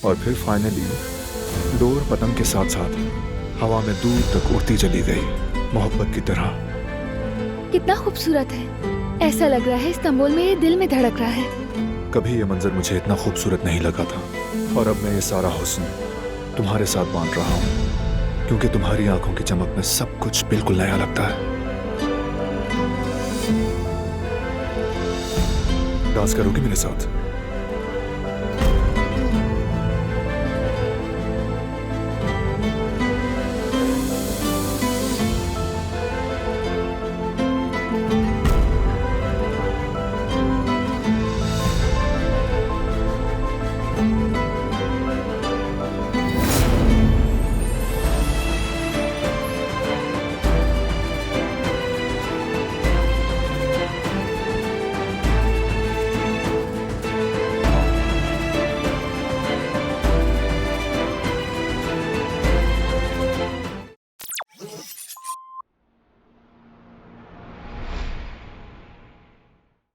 और फिर finally door पतंग के साथ साथ हवा में दूर तक उड़ती चली गई, मोहब्बत की तरह। कितना खूबसूरत है, ऐसा लग रहा है इस्तांबुल में ये दिल में धड़क रहा है। कभी ये मंजर मुझे इतना खूबसूरत नहीं लगा था, और अब मैं ये सारा हुस्न तुम्हारे साथ बांट रहा हूँ, क्योंकि तुम्हारी आंखों की चमक में सब कुछ बिल्कुल नया लगता है। डांस करोगी मेरे साथ?